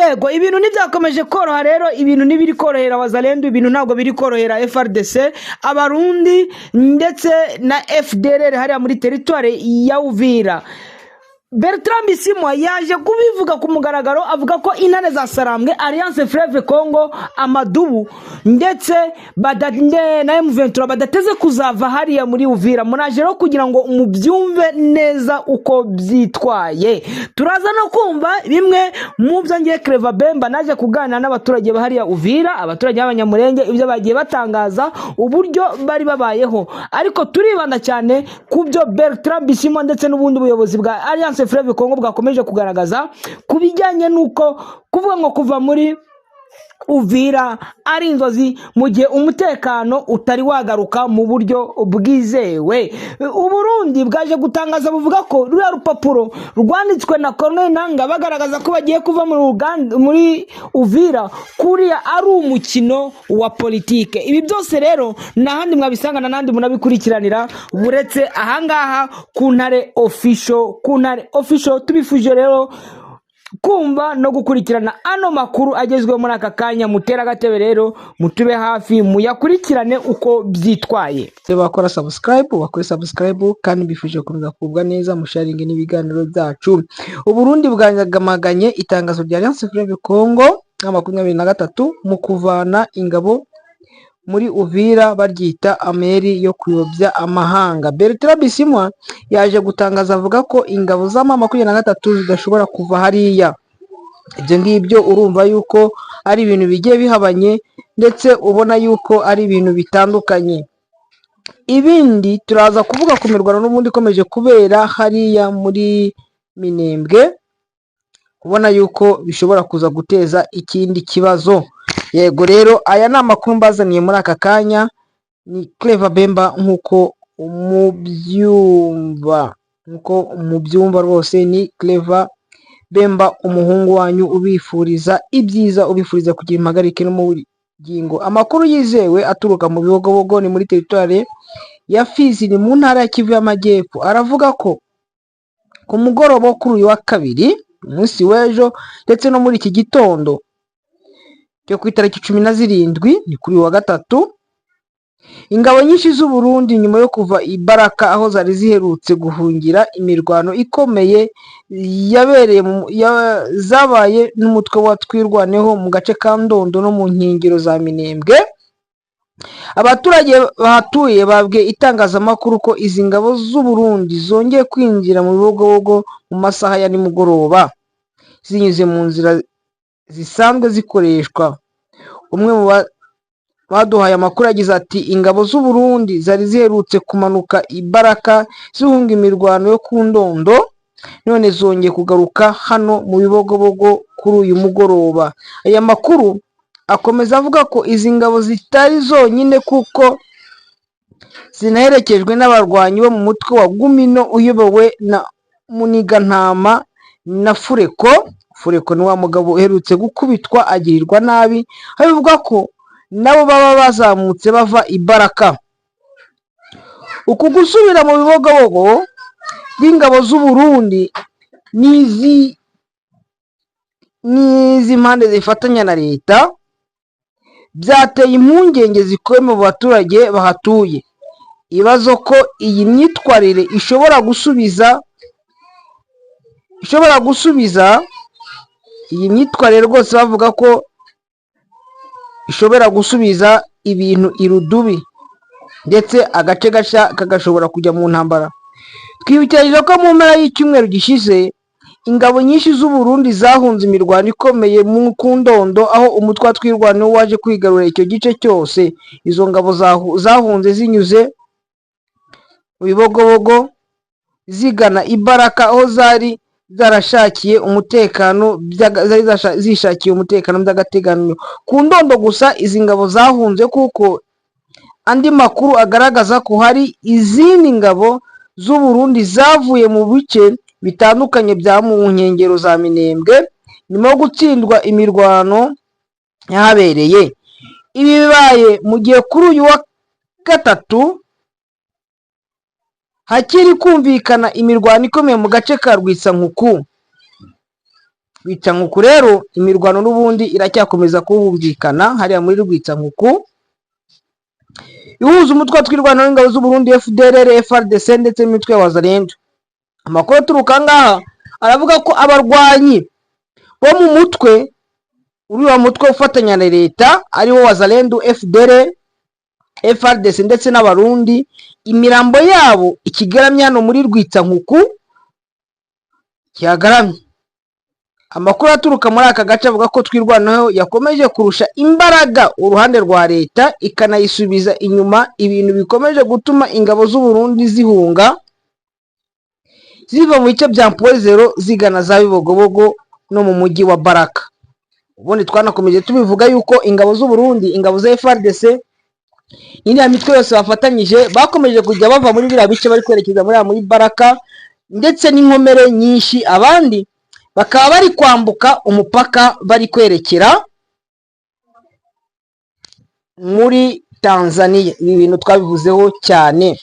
yego ibintu ntibyakomeje koroha rero, ibintu ntibiri korohera Wazalendo, ibintu ntabwo biri korohera FRDC, abarundi ndetse na FDLR hariya muri teritware ya Uvira. Bertrand Bisimwa yaje kubivuga ku mugaragaro, avuga ko intare za Sarambwe, Alliance Fleuve Congo, Amadubu ndetse na M23 badateze kuzava hariya muri Uvira. Munaje rero kugira ngo mubyumve neza uko byitwaye. Turaza no kumva bimwe mu byo ngiye Clever Bemba naje kuganira n'abaturage bahariya Uvira, abaturage b'abanyamurenge, ibyo bagiye batangaza uburyo bari babayeho, ariko turibanda cyane ku byo Bertrand Bisimwa ndetse n'ubundi buyobozi bwa Alliance Fleuve Congo bwakomeje kugaragaza kubijyanye nuko kuvuga ngo kuva muri Uvira ari inzozi mu gihe umutekano utari wagaruka mu buryo bwizewe. Uburundi bwaje gutangaza buvuga ko ruriya rupapuro rwanditswe na Corneille Nangaa bagaragaza ko bagiye kuva muri Uvira kuriya ari umukino wa politike. Ibi byose rero nahandi mwabisangana nandi munabikurikiranira buretse ahangaha ku Ntare Official. Tubifuje rero kumva no gukurikirana ano makuru agezweho muri aka kanya. Mutera gatebe rero mutube hafi muyakurikirane uko byitwaye. Bakora subscribe kandi bifuje kumenya kubwa neza musharinge n'ibiganiro byacu. Uburundi bwanyagamaganye itangazo rya Alliance Fleuve Congo 2023 mu kuvana ingabo muri Uvira baryita ameri yo kuyobya amahanga. Bertrand Bisimwa yaje gutangaza avuga ko ingabo za 2023 zidashobora kuva hariya. Ibyo ngibyo urumva yuko ari ibintu bigiye bihabanye ndetse ubona yuko ari ibintu bitandukanye. Ibindi turaza kuvuga ku mirwano n'ubundi ikomeje kubera hariya muri Minembwe, ubona yuko bishobora kuza guteza ikindi kibazo. Yego rero aya ni amakuru mbazaniye muri aka kanya, ni Clever Bemba nkuko mubyumva rwose, ni Clever Bemba umuhungu wanyu ubifuriza ibyiza, ubifuriza kugira impagarike no mu bugingo. Amakuru yizewe aturuka mu Bibogobogo ni muri teritware ya Fizi ni mu ntara ya Kivu y'Amajyepfo, aravuga ko ku mugoroba kuri uyu wa kabiri umunsi w'ejo ndetse no muri iki gitondo cyo ku itariki 17 ni kuri wa gatatu, ingabo nyinshi z'u Burundi nyuma yo kuva Ibaraka aho zari ziherutse guhungira imirwano ikomeye zabaye n'umutwe wa Twirwaneho mu gace ka Ndondo no mu nkengero za Minembwe. Abaturage bahatuye babwiye itangazamakuru ko izi ngabo z'u Burundi zongeye kwinjira mu Bibogobogo mu masaha ya nimugoroba zinyuze mu nzira zisanzwe zikoreshwa. Umwe mu baduhaye amakuru yagize ati ingabo z'u Burundi zari ziherutse kumanuka Ibaraka zihunga imirwano yo ku Ndondo, none zongeye kugaruka hano mu Bibogobogo kuri uyu mugoroba. Aya makuru akomeza avuga ko izi ngabo zitari zonyine kuko zinaherekejwe n'abarwanyi bo mu mutwe wa Gumino uyobowe na Munigantama na Fureko ni wa mugabo uherutse gukubitwa agirirwa nabi, habivuga ko nabo baba bazamutse bava Ibaraka. Uku gusubira mu Bibogobogo bw'ingabo z'u Burundi n'izi mpande zifatanya na leta byateye impungenge zikomeye mu baturage bahatuye. Ibazo ko iyi myitwarire ishobora gusubiza iyi myitwarire rwose bavuga ko ishobora gusubiza ibintu irudubi ndetse agace gasha kagashobora kujya mu ntambara. Twibukirije ko mu mpera y'icyumweru gishize ingabo nyinshi z'u Burundi zahunze imirwano ikomeye mu Ndondo aho umutwe wa Twirwaneho waje kwigarurira icyo gice cyose. Izo ngabo zahunze zinyuze mu Bibogobogo zigana Ibaraka aho zari zarashakiye umutekano zishakiye umutekano by'agateganyo. Ku Ndondo gusa izi ngabo zahunze kuko andi makuru agaragaza ko hari izindi ngabo z'u Burundi zavuye mu bice bitandukanye bya mu nkengero za Minembwe nyuma yo gutsindwa imirwano yahabereye. Ibi bibaye mu gihe kuri uyu wa gatatu hakiri kumvikana imirwano ikomeye mu gace ka Rwitsankuku. Rwitsankuku rero imirwano n'ubundi iracyakomeza kuhumvikana hariya muri Rwitsankuku ihuza umutwe twirwana n'ingabo z'u Burundi FDLR, FARDC ndetse n'imitwe ya Wazalendo. Amakuru aturuka ngaha aravuga ko abarwanyi bo mu mutwe uriya mutwe ufatanya na leta ariwo Wazalendo, FDLR, FARDC ndetse n'abarundi imirambo yabo ikigaramye hano muri Rwitsankuku cyagaramye. Amakuru aturuka muri aka gace avuga ko twirwanaho yakomeje kurusha imbaraga uruhande rwa leta ikanayisubiza inyuma, ibintu bikomeje gutuma ingabo z'u Burundi zihunga ziva mu bice bya Mpozero zigana za Bibogobogo no mu mujyi wa Baraka. Ubundi twanakomeje tubivuga yuko ingabo z'u Burundi, ingabo za FARDC n'indi mitwe yose bafatanyije bakomeje kujya bava muri biriya bice bari kwerekeza muri Baraka ndetse n'inkomere nyinshi, abandi bakaba bari kwambuka umupaka bari kwerekera muri Tanzania. Ibi bintu twabivuzeho cyane.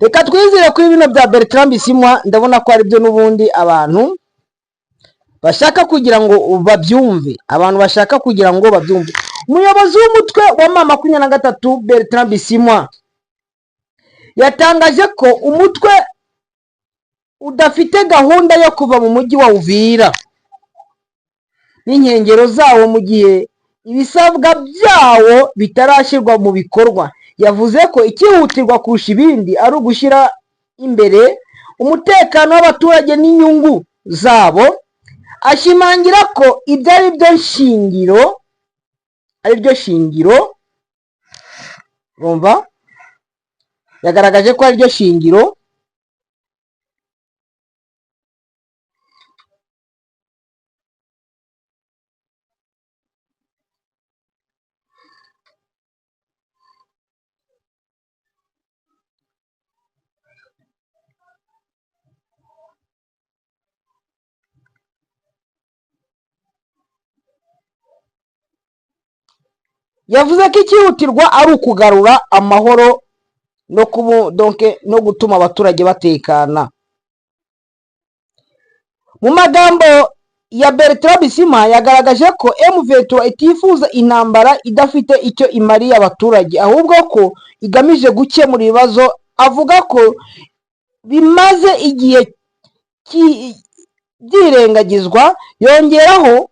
Reka twizere kuri bino bya Bertrand Bisimwa, ndabona ko ari byo n'ubundi abantu bashaka kugira ngo babyumve, umuyobozi w'umutwe wa M23 Bertrand Bisimwa yatangaje ko umutwe udafite gahunda yo kuva mu mujyi wa Uvira n'inkengero zawo mu gihe ibisabwa byawo bitarashyirwa mu bikorwa. Yavuze ko ikihutirwa kurusha ibindi ari ugushyira imbere umutekano w'abaturage n'inyungu zabo, ashimangira ko ibyo ari byo shingiro urumva, yagaragaje ko ari byo shingiro yavuze ko ikihutirwa ari ukugarura amahoro no gutuma abaturage batekana. Mu magambo ya Bertrand Bisimwa yagaragaje ko M23 itifuza intambara idafite icyo imariye abaturage, ahubwo ko igamije gukemura ibibazo. Avuga ko bimaze igihe byirengagizwa, yongeraho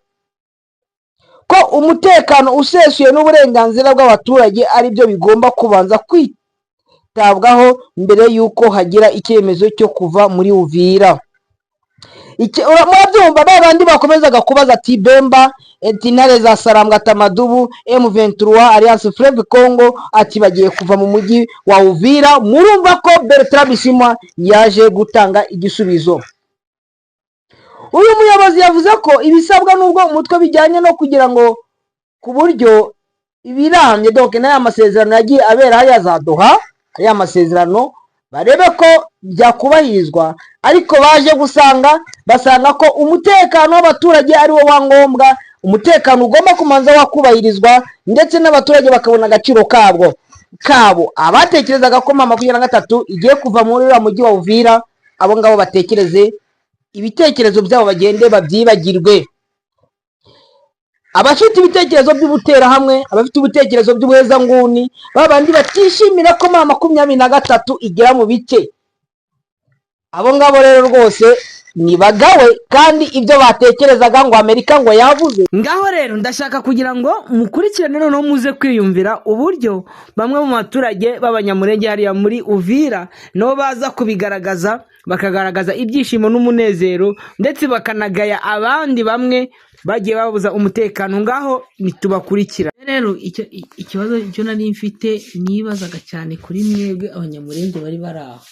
ko umutekano usesuye n'uburenganzira bw'abaturage ari byo bigomba kubanza kwitabwaho mbere y'uko hagira icyemezo cyo kuva muri Uvira. Murabyumva babandi bakomezaga kubaza ati Bemba, intare za Sarambwa, Tamadubu, M23, Alliance Fleuve Congo ati bagiye kuva mu mujyi wa Uvira. Murumva ko Bertrand Bisimwa yaje gutanga igisubizo. Uyu muyobozi yavuze ko ibisabwa n'ubwo umutwe bijyanye no kugira ngo ku buryo ibirambye n'aya masezerano yagiye abera hariya za Doha, aya masezerano barebe ko byakubahirizwa, ariko baje basanga ko umutekano w'abaturage ari wo wangombwa, umutekano ugomba kumanza wakubahirizwa ndetse n'abaturage bakabona agaciro kabo. Abatekerezaga ko M23 igiye kuva muri uriya mujyi wa Uvira, abo ngabo batekereze ibitekerezo byabo bagende babyibagirwe. Abafite ibitekerezo by'ubutera hamwe, abafite ibitekerezo by'ubuhezanguni, babandi batishimira ko M23 igera mu bice, abo ngabo rero rwose nibagawe, kandi ibyo batekerezaga ngo Amerika ngo yavuze. Ngaho rero ndashaka kugira ngo mukurikirane noneho muze kwiyumvira uburyo bamwe mu baturage b'abanyamurenge hariya muri Uvira no baza kubigaragaza, bakagaragaza ibyishimo n'umunezero, ndetse bakanagaya abandi bamwe bagiye babuza umutekano. Ngaho nitubakurikira rero. Ikibazo cyo nari mfite nibazaga cyane kuri mwebwe abanyamurenge bari baraho,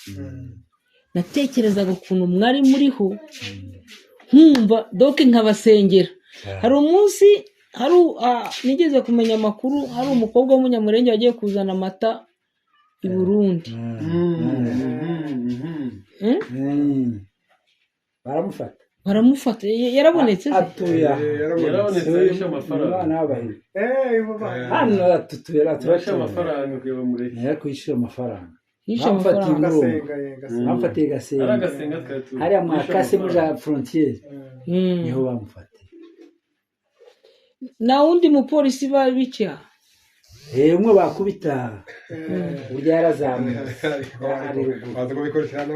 natekerezaga ukuntu mwari muriho, nkumva doke nkabasengera. Hari umunsi nigeze kumenya amakuru, hari umukobwa w'umunyamurenge wagiye kuzana amata i Burundi. baramufata yarabonetse yarabonetse amafaranga hano atutuye turasha amafaranga kwishyura amafaranga yishe amafaranga bamufatiye Gasenga hariya mwakase muja frontiere niho bamufatiye na wundi mupolisi babica umwe bakubita burya yarazamuye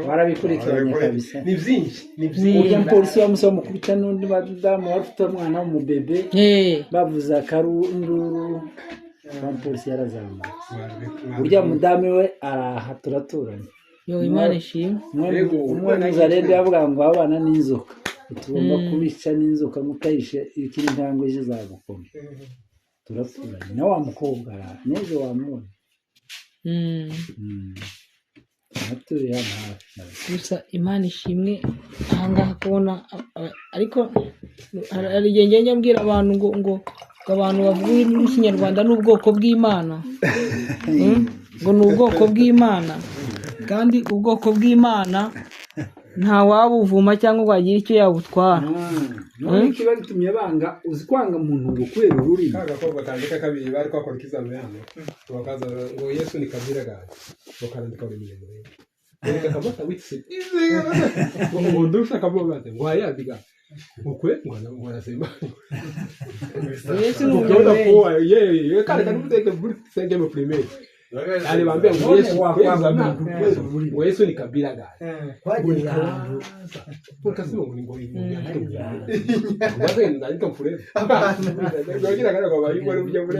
barabikurikiranye kabisa ni byinshi burya umupolisi bamusaba mukubita n'undi badamu bafite umwana w'umubebe bavuza akarunduru umupolisi yarazamuye burya mudamu we araha turaturanye Imana ishimwe umwe muzarende yavuga ngo abana n'inzoka tugomba kubica n'inzoka mukayishe ikiri intambwe zizagukoma turaturanye na wa mukobwa n'ejo wamubona atuye hano hafi gusa Imana ishimwe ahangaha kubona ariko hari igihe ngenda mbwira abantu ngo abantu bavuga ikinyarwanda n'ubwoko bw'Imana ngo ni ubwoko bw'Imana kandi ubwoko bw'Imana nta wabuvuma cyangwa wagira icyo yabutwara none kiba gitumye banga uzi kwanga umuntu ngo kwera ururi kagakobwa kandika kabiri bari kwakora ikizame hano bakaza ngo Yesu ni kabira gaje bakandika buri mirimo reka kamata witse ngo ndushaka bogaze ngo ayabiga ukwe ngo arasema Yesu ni umugabo ye kandi muteke buri senge mu primaire ali bambia ngo Yesu ni kabira gaje kwagira kasi ngo ngo waze ndandika mfure ngira kana kwa bari bari bujya mfure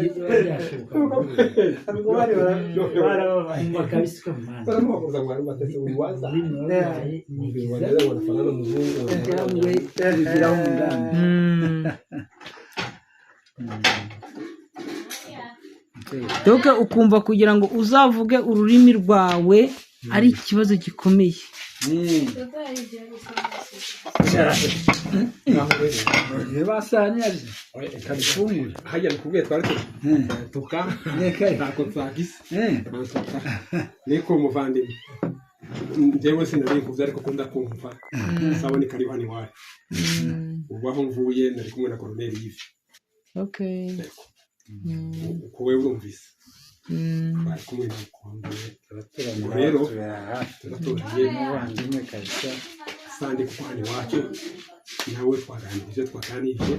ngo bari bakabisa kamana baramukoza ngo ari batese uri waza ni wanaenda wanafanana mzungu ngamwe bigira umuganda doke ukumva kugira ngo uzavuge ururimi rwawe ari ikibazo gikomeye basanya kabifungura hajya kubwiye twari tuka ntako twagise niko muvandimwe njyewe sinari kuvuga ariko kunda kumva sabone kari hano iwawe ubwo aho mvuye nari kumwe na Colonel Yves kuwe urumvise bari kumwe na Kolombiye rero turaturanye n'abandimwe kabisa sandi kuko hano iwacu nawe twaganirije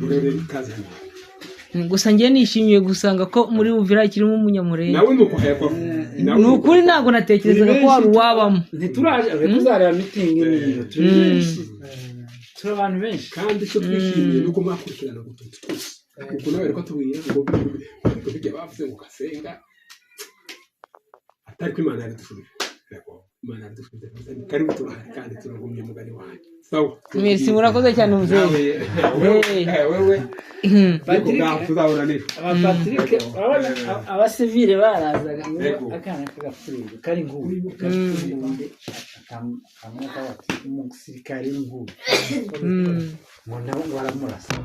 rero kazi hano gusa njye nishimiye gusanga ko muri Uvira kirimo umunyamurenge nawe nuko hepfo ni ukuri ntabwo natekerezaga ko wari uwabamo ntituraje kuzareba meeting niyo turi abantu benshi kandi cyo twishimiye nuko mwakurikirana gututu twose kuko nawe reko tubwira ngo bijya bavuze ngo Gasenga atari ko Imana yadushubije reko Imana yadushubije karibu turahari kandi turagumye mugani wanjye sawa merci murakoze cyane muzee wewe Patrick tuzabona niko Patrick abasivile barazaga akana kagafuriro kari ngubu kamwe kabati umusirikare ngubu mwana waramurasa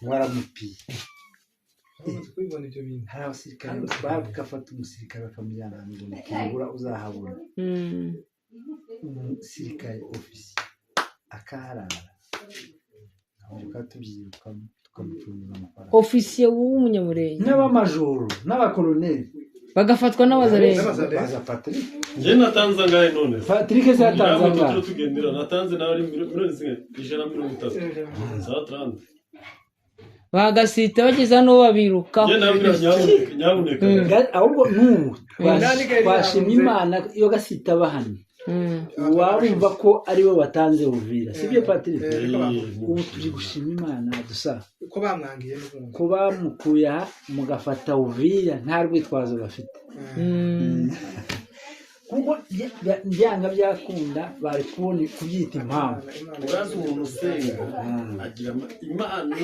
waramupiye kwibona ibyo bintu hari abasirikare bagafata umusirikare bakamujyana ahantu ngo nikibura uzahabona umusirikare ofisi akaharara aho tubyiruka tukamutunga amafaranga ofisiye w'umunyamurenge n'abamajoro n'abakoloneli bagafatwa n'abazarenge baza Patrick nje natanze angahe none Patrick se yatanze angahe tugendera natanze nawe miliyoni 130 za 30 bagasita bageza no babiruka nje nabira nyabuneka ahubwo n'ubu twashimye Imana yo gasita bahanye wabumva ko ari we watanze Uvira sibyo Patrick ubu turi gushima Imana dusa ko bamwangiye ko bamukuya mugafata Uvira nta rwitwazo bafite kuko byanga byakunda bari kubona kubyita impamvu urazi umuntu usenga agira Imana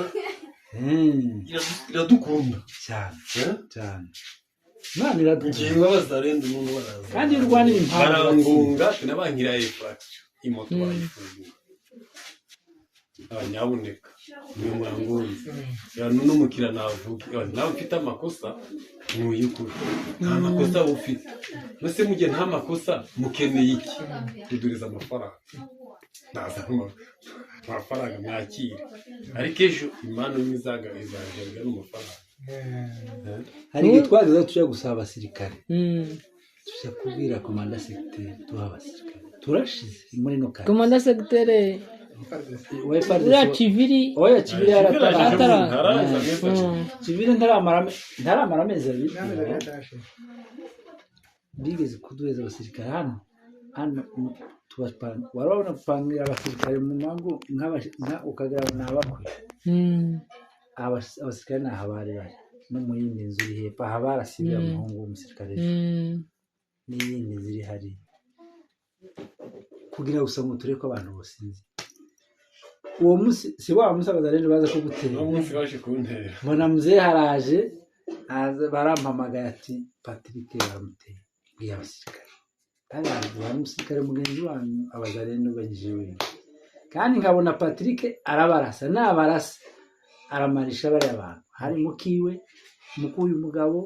iradukunda cyane cyane Imana iradukunda ngingo bazarenda umuntu baraza kandi urwanira impamvu barangunga tunabankira fraction imoto bayifunga abanyabuneka niyo murangunze yani n'umukira navuga nawe ufite amakosa n'uyukuri nta makosa ufite nose mugiye nta makosa mukeneye iki kuduriza amafaranga naza amafaranga mwakira ariko ejo Imana izagaruka n'amafaranga hari igihe twageze tujya gusaba abasirikare tujya kubwira komanda segiteri duha abasirikare turashize muri no kare komanda segiteri uriya Kiviri oya Kiviri atara Kiviri ntaramara amezi abiri bigeze kuduheza abasirikare hano warabona gupangira abasirikare mu mango ukagira ngo ni abakwe abasirikare ni aha bari no mu yindi nzu iri hepfo aha barasibira umuhungu w'umusirikare n'iyindi nzu iri hariya kugira gusa ngo turebe ko abantu bosinze uwo munsi si wa munsi abazarene baza ko gutera uwo munsi baje kuntera mbona muzehe haraje barampamagaye ati Patrick baramuteye bwiye abasirikare wa musirikare mugenzi wanyu abazarene bagije wewe kandi nkabona Patrick arabarasa nabarasa aramarisha bari abantu hari mukiwe mukuyu mugabo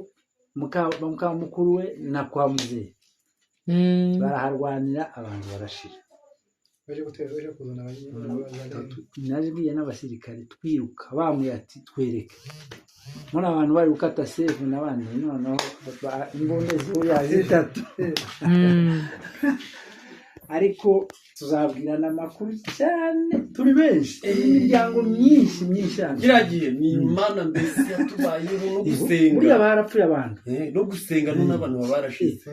muka mukuru we na kwa muzehe baraharwanira abantu barashira baje gutera baje kuzana naje n'abasirikare twiruka bamwe ati twereke muri abantu bari gukata save n'abandi noneho imbonde zuri azitatu ariko tuzabwirana amakuru cyane turi benshi imiryango myinshi kiragiye ni Imana mbese yatubayeho no gusenga buriya barapfuye abantu no gusenga none abantu babarashize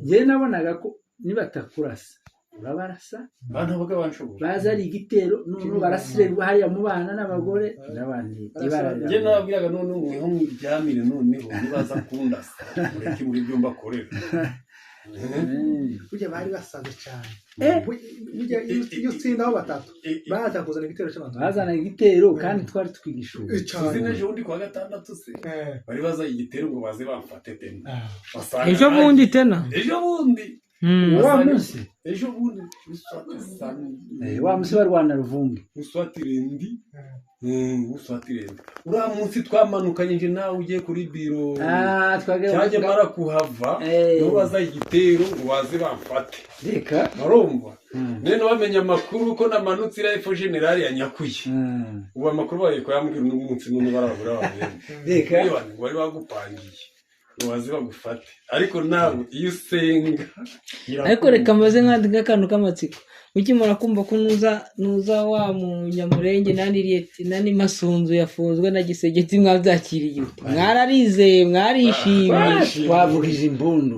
njye nabonaga ko nibatakurasa urabarasa abantu baga banshobora baza ari igitero none barasirerwa hariya mu bana n'abagore n'abandi njye nababwiraga none mweho mwiryamire noneho nibaza kundasa mureke muri byo mbakorera burya bari basaze cyane iyo utsindaho batatu baza kuzana igitero cy'abantu bazana igitero kandi twari twigisha uzi n'ejo bundi kuwa gatandatu se bari baza igitero ngo baze bamfate tena ejo bundi tena wa munsi ejo bundi wa munsi barwana ruvumbi uswatirendi uriya munsi twamanukanye nje nawe ugiye kuri biro cyajya mara kuhava niho baza igitero ngo baze bamfate reka barumva none bamenya amakuru ko namanutse iriya efo generali yanyakuye ubu amakuru bayiko yambwira uno munsi none barabura reka wari bagupangiye wazi bagufate ariko nawe iyo usenga ariko reka maze nk'akantu k'amatsiko ukimara kumva ko nuza wa munyamurenge nani masunzu yafunzwe na gisegeti mwabyakiriye mwararizeye mwarishimye wavugije imbundu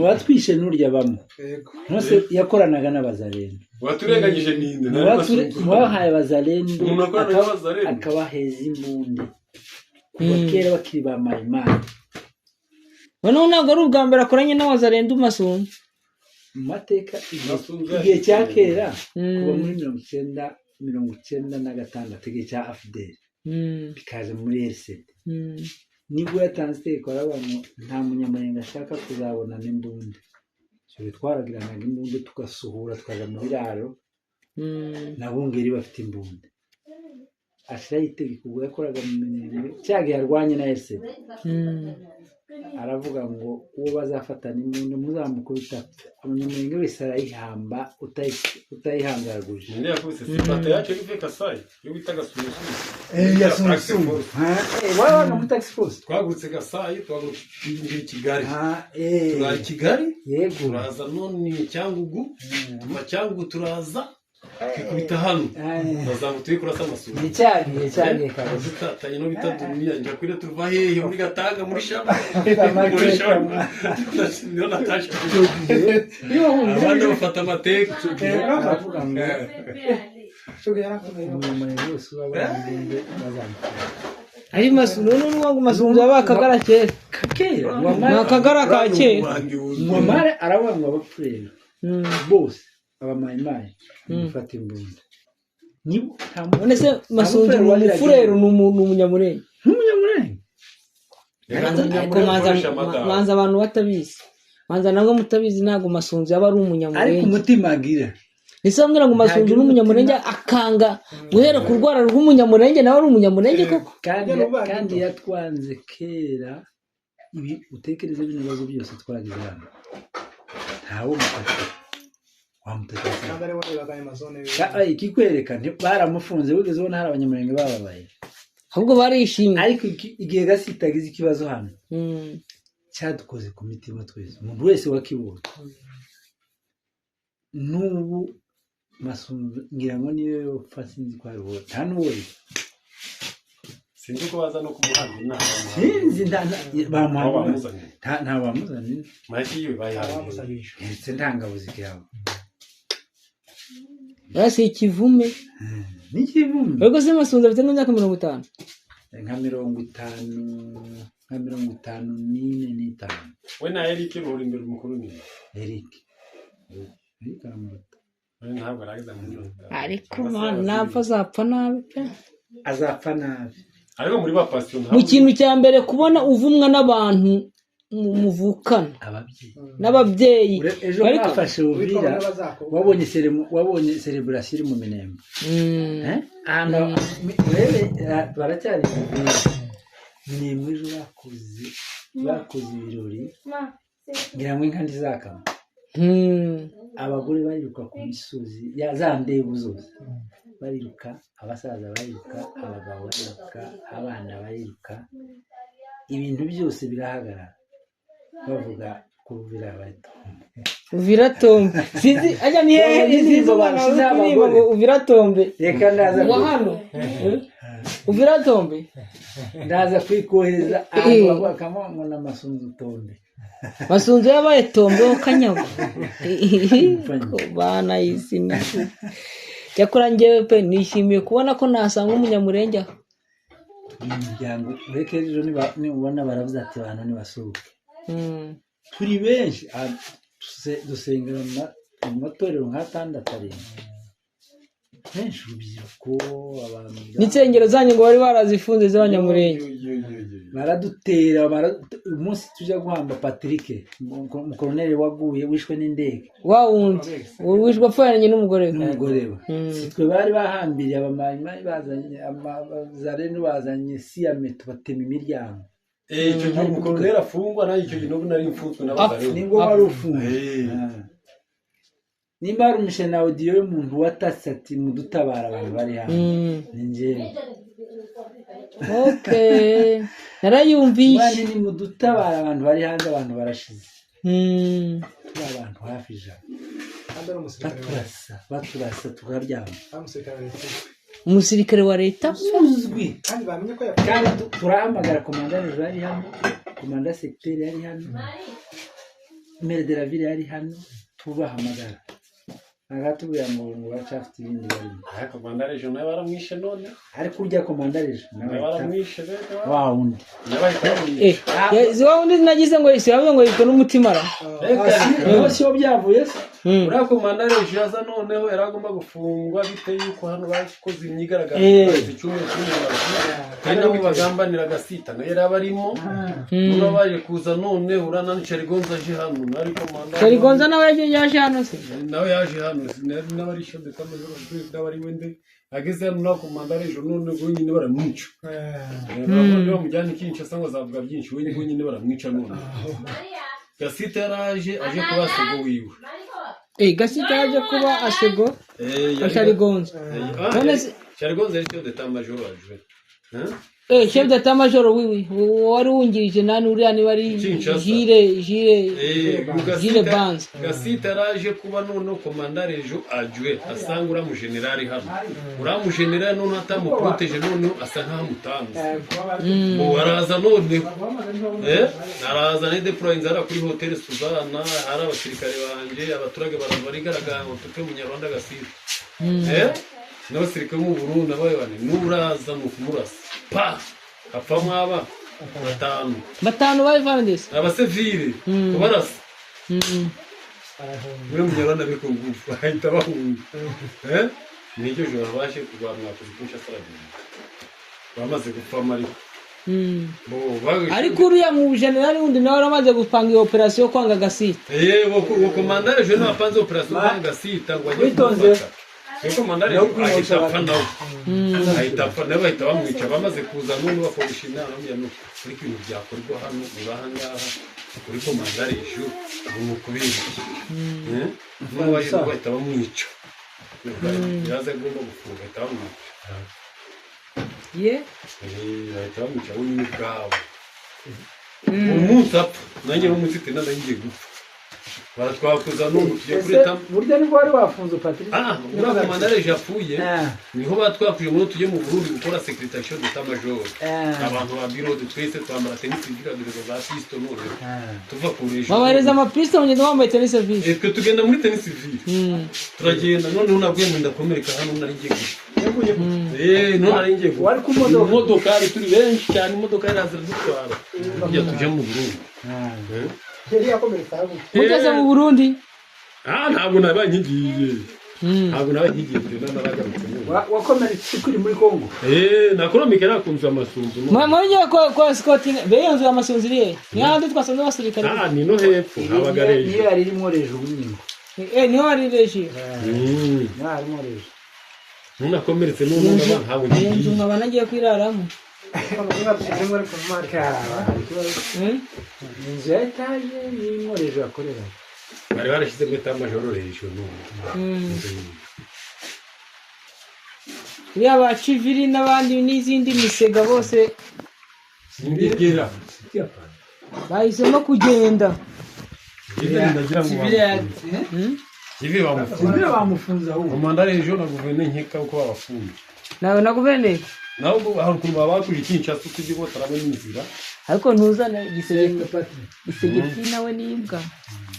watwishe n'urya bamwe nose yakoranaga n'abazarendo waturengagije ninde mwahaye abazarendo akabaheza imbunde kuva kera bakiri ba mayimana noneho ntabwo ari ubwa mbere akoranye n'abazarendo masunzu mu mateka igihe cya kera kuva muri 1996 igihe cya afudeli bikaza muri RCD nibwo yatanze itegeko arabantu nta munyamurenge ashaka kuzabona n'imbunde twarageranaga imbunde tugasuhura tukaja mu biraro nabungeri bafite imbunde ashiraho itegeko ubwo yakoraga mu minembwe cyagihe yarwanye na RCD aravuga ngo uwo bazafatana imbunda muzamukubita umunyamurenge wese arayihamba utayihangaraguje ninde yakubise sipata yacu ive Kasai yo bitaga Sumusumu yasumusumu wana mu taxi force twagurutse Kasai twagurutse Kigali turaza Kigali yego turaza none Cyangugu tuma Cyangugu turaza kikubita hano bazamutuye kurasa amasura ni cyagiye kazi tatanye no bitaduniya njya kwire tuva hehe muri Gatanga muri Shamba niyo natasha abandi bafata amateka ari masunzu n'uwo masunzu yabakagara kera nakagara ka kera mwamare arabangwa abapfurera bose abamayimayi gufata imbunda none se masunzu ni umufurero ni umunyamurenge manza abantu batabizi manza nabwo mutabizi ntabwo masunzu yaba ari umunyamurenge ariko umutima agira ese bambwira ngo masunzu n'umunyamurenge akanga guhera ku rwara rw'umunyamurenge nawe ari umunyamurenge koko kandi yatwanze kera ibi utekereze bino bibazo byose twagize hano ntawe mufata ikikwereka baramufunze wigeze ubona hari abanyamurenge bababaye ahubwo barishimye ariko igihe gasitagize ikibazo hano cyadukoze ku mitima twese umuntu wese wakibonye n'ubu Masunzu ngira ngo niyo yopfa sinzi ko ariho nta n'uwo sinzi ko baza no kumuhanga inama sinzi nta bamuzanye mahiki yiwe bayihaye ndetse ntangabo zikiraho yasi ikivume n'ikivume ubwo se Masunzu afite n'imyaka 50 nka 54 we na Eric uri imbere umukuru ni Eric aramuruta ntabwo aragiza mu ariko napfa zapfa nabi pe azapfa nabi ariko muri ba passion mu kintu cya mbere kubona uvumwa n'abantu muvukana n'ababyeyi ejo bafashe Uvira wabonye celebration iri mu Minembwe baracyari ni mwijo bakoze ibirori ngira ngo inka ndizakama abagore bariruka ku misozi za ndebu zose bariruka abasaza bariruka abagabo bariruka abana bariruka ibintu byose birahagarara bavuga ku Uvira tombe sinzi ajya ni izo bana Uvira tombe reka ndaza hano Uvira tombe ndaza kwikohereza aho bakamwa na Masunzu tombe Masunzu yabaye tombe kanyago bana yisina cyakora ngewe pe nishimiye kubona ko nasanga umunyamurenge imiryango reke ejo nibona baravuze ati abantu nibasuke turi benshi dusengera mu matorero nk'atandatu arindwi benshi urubyiruko abantu n'insengero zanyu ngo bari barazifunze z'abanyamurenge baradutera umunsi tujya guhamba Patrick umukoloneli waguye wishwe n'indege wa wundi wishwe apfanye n'umugore we twe bari bahambiriye abamayimayi bazanye amazareno bazanye siyame tubatema imiryango icyo gihe umukoloneli afungwa nayo icyo gihe n'ubu nari mfunzwe n'abazareno ningo wari ufunzwe nimba ari umushena audio y'umuntu watatse ati mudutabara abantu bari hano ni njyewe okay narayumvishe bandi ni mudutabara abantu bari hanze abantu barashize turi abantu hafi ijana baturasa tukaryama umusirikare wa leta uzwi kandi turahamagara komandani yari hano komanda secteur yari hano maire de la ville yari hano tubahamagara agatubwira ngo bacafite ibindi barimo komanda regional baramwishe none ariko urya komanda regional baramwishe wa wundi ziwa wundi nagize ngo isi yavuze ngo yitwa n'umutima ra sio byavuye uriya komanda regional aza noneho yaragomba gufungwa bitewe yuko hano bakoze imyigaragambyo icyumweru kandi nabo bagambanira Gasita nayo yarabarimo uno baje kuza none urana n'Charigonza aje hano ariko komanda Charigonza nawe yaje hano se nawe yaje hano n'abarisho ndetse n'abari wende ageze hano na komanda regional none ngo nyine baramwica nabo mujyana ikinca sangwa zavuga byinshi we nyine baramwica none Gasita yaraje aje kuba asego wiwe Gasita yaje kuba asego Charigonza none Charigonza yari chef d'état major aje chef d'état major wiwi wari wungirije nani uriya ni bari Jire Banz Gasita yaraje kuba none komanda region ajwe asanga ura mu general hano ura mu general none atamuproteje none asa nka mutanze bo araza none araza ne deploy inzara kuri hotel Suzana hari abasirikare banje abaturage barigaragara ngo tupe munyarwanda Gasita n'abasirikare mu Burundi abaye bane nuraza mu kumurasa pa apfa mwaba batanu bayivandise abasivile kubarasa muri munyarwanda biko ngufu ahita bahunga nicyo joro bashe kurwanwa kuzikusha sarabye bamaze gupfa mari ariko uriya mu general wundi nawe aramaze gupanga iyo operation kwanga Gasita wo komanda regional apanze operation kwanga Gasita ngo ajye kwitonze komanda regional ahita apfa nawe bahita bamwica bamaze kuza none bakoresha inama y'ano kuri ibintu byakorwa hano urahangaha kuri komanda regional mu kubiri n'uwaje bahita bamwica yaza agomba gufunga bahita bamwica bahita bamwica wenyine ubwabo umunsi apfa nanjye n'umuzite ngiye gupfa baratwakuza n'ubu tugiye kuri tam burya nibwo wari wafunze Patrice uriya komandare yapfuye niho batwakuje ngo tujye mu Burundi gukora secrétation d'état major abantu ba bureau de twese twambara tennis bigira dore za pisto n'ubu tuva kureje babareza amapisto mu ngendo wambaye tennis service twe tugenda muri tennis civil turagenda none unabwiye ngo ndakomereka hano nari ngiye none nari ngiye wari ku modoka turi benshi cyane imodoka yarazira dutwara tujya mu Burundi ugeze mu Burundi ntabwo nabanyigiye n'abagarutse wakomeretse kuri muri Kongo nakoromike nakunze amasunzu mwenye kwa Scotland beyanzu amasunzu iriye nyandi twasanze basirikare ni no hepfo abagareje niyo yari irimo rejo ubunyingo niho ari rejo harimo rejo nakomeretse n'umuntu ntabwo ngiye nkaba nagiye kwiraramo inzu ya etaje irimo rejo yakorera bari barashyize mu état major rejo n'ubu iriya ba civili n'abandi n'izindi misega bose imbigera bahisemo kugenda civili bamufunze ahubwo komandare rejo na guverineri nkeka uko babafunze nawe na guverineri naho hari ukuntu babakuje Kinshasa tujye botaramo n'inzira ariko ntuzane gisegeti nawe n'imbwa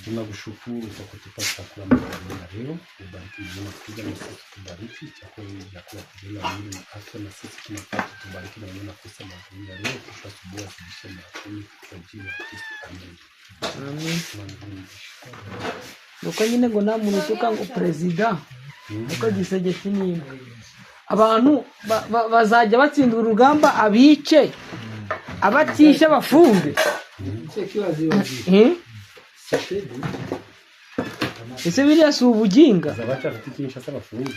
tunakushukuru kwa kutupata kwa mwana leo ubariki na kuja na sisi tubariki chakula ya kula kujela mwili na afya na sisi tunapata tubariki na mwana kusa mazingira leo kisha subuhi tulisema kwa jina la Kristo amen nuko nyine ngo nta muntu utuka ngo perezida uko gisegeti n'imbwa abantu bazajya batsindira urugamba abice abatisha bafunge ese biriya si ubuginga zabacha afite Kinshasa bafunze